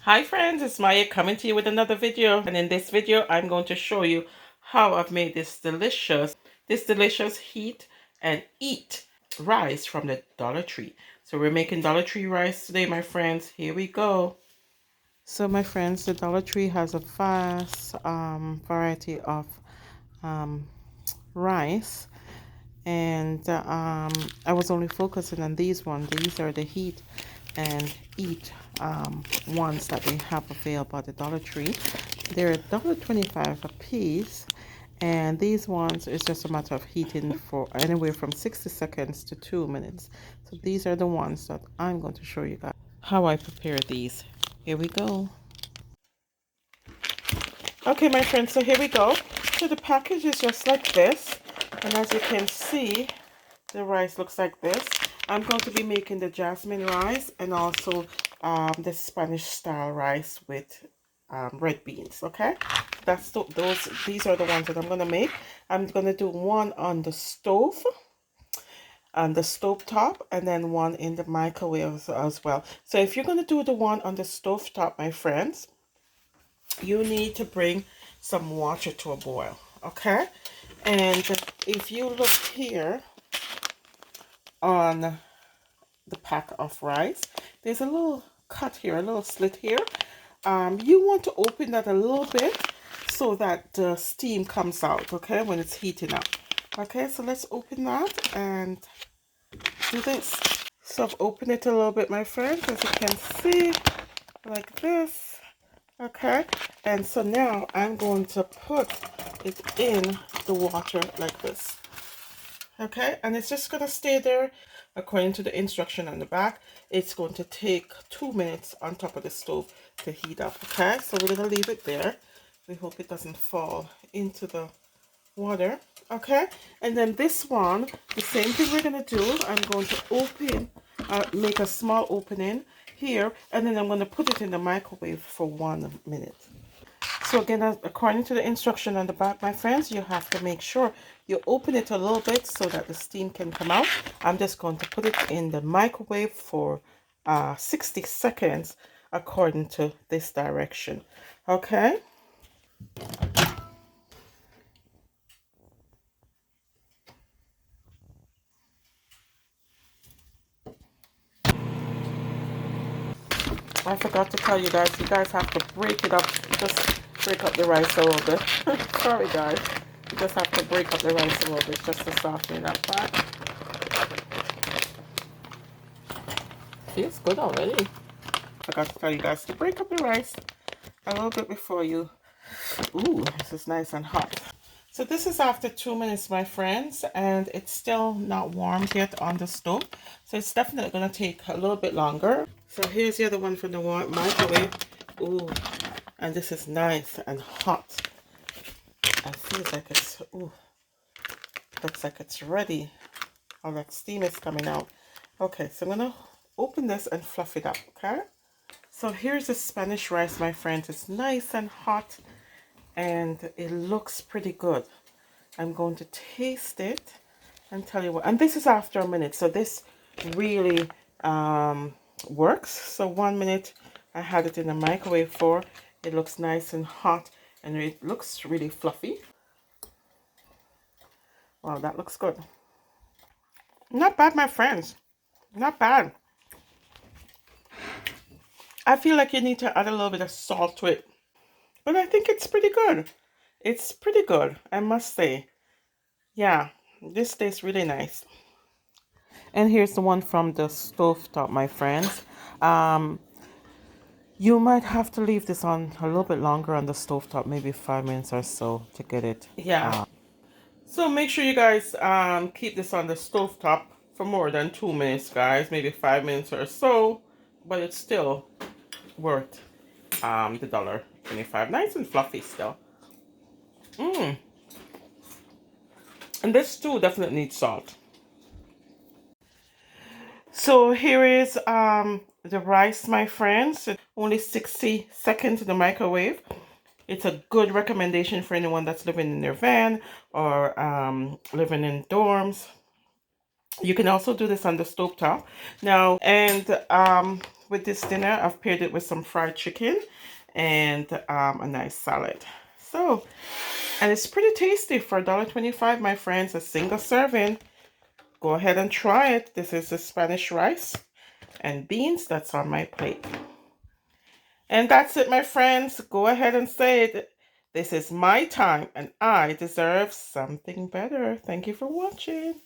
Hi friends, it's Maya coming to you with another video, and in this video I'm going to show you how I've made this delicious heat and eat rice from the Dollar Tree. So we're making Dollar Tree rice today, my friends. Here we go. So my friends, the Dollar Tree has a vast variety of um, rice, and I was only focusing on these ones. These are the heat and eat ones that they have available at the Dollar Tree. They're $1.25 a piece, and these ones is just a matter of heating for anywhere from 60 seconds to 2 minutes. So these are the ones that I'm going to show you guys how I prepare these. Here we go. Okay, my friends, so here we go. So the package is just like this, and as you can see, the rice looks like this. I'm going to be making the jasmine rice and also the Spanish style rice with red beans. Okay, these are the ones that I'm going to make. I'm going to do one on the stove top, and then one in the microwave as well. So if you're going to do the one on the stove top, my friends, you need to bring some water to a boil. Okay, and if you look here on the pack of rice, there's a little cut here, a little slit here. You want to open that a little bit so that the steam comes out, okay, when it's heating up. Okay, so let's open that and do this. So I've opened it a little bit, my friends, as you can see, like this. Okay, and so now I'm going to put it in the water like this. Okay, and it's just going to stay there according to the instruction on the back. It's going to take 2 minutes on top of the stove to heat up. Okay, so we're going to leave it there. We hope it doesn't fall into the water. Okay, and then this one, the same thing we're going to do. I'm going to make a small opening here, and then I'm going to put it in the microwave for 1 minute. So again, according to the instruction on the back, my friends, you have to make sure you open it a little bit so that the steam can come out. I'm just going to put it in the microwave for 60 seconds according to this direction. Okay. I forgot to tell you guys have to break it up. Just break up the rice a little bit. Sorry guys. You just have to break up the rice a little bit just to soften it up. Right? Feels good already. Forgot to tell you guys to break up the rice a little bit before you. Ooh, this is nice and hot. So this is after 2 minutes, my friends, and it's still not warmed yet on the stove. So it's definitely going to take a little bit longer. So here's the other one from the microwave. Ooh, and this is nice and hot. It feels like it's, ooh, looks like it's ready. All that steam is coming out. Okay, so I'm going to open this and fluff it up, okay? So here's the Spanish rice, my friends. It's nice and hot, and it looks pretty good. I'm going to taste it and tell you what. And this is after a minute, so this really works. So 1 minute I had it in the microwave for. It looks nice and hot, and it looks really fluffy. Wow, that looks good. Not bad, my friends. Not bad. I feel like you need to add a little bit of salt to it, but I think it's pretty good. It's pretty good, I must say. Yeah, this tastes really nice. And here's the one from the stove top, my friends. You might have to leave this on a little bit longer on the stove top, maybe 5 minutes or so to get it. Yeah. So make sure you guys keep this on the stove top for more than 2 minutes, guys. Maybe 5 minutes or so, but it's still worth the $1.25. Nice and fluffy still. And this too definitely needs salt. So here is the rice, my friends. Only 60 seconds in the microwave. It's a good recommendation for anyone that's living in their van or living in dorms. You can also do this on the stovetop. Now, and with this dinner. I've paired it with some fried chicken and a nice salad. So, and it's pretty tasty for $1.25, my friends, a single serving. Go ahead and try it. This is the Spanish rice and beans that's on my plate. And that's it, my friends. Go ahead and say it. This is my time and I deserve something better. Thank you for watching.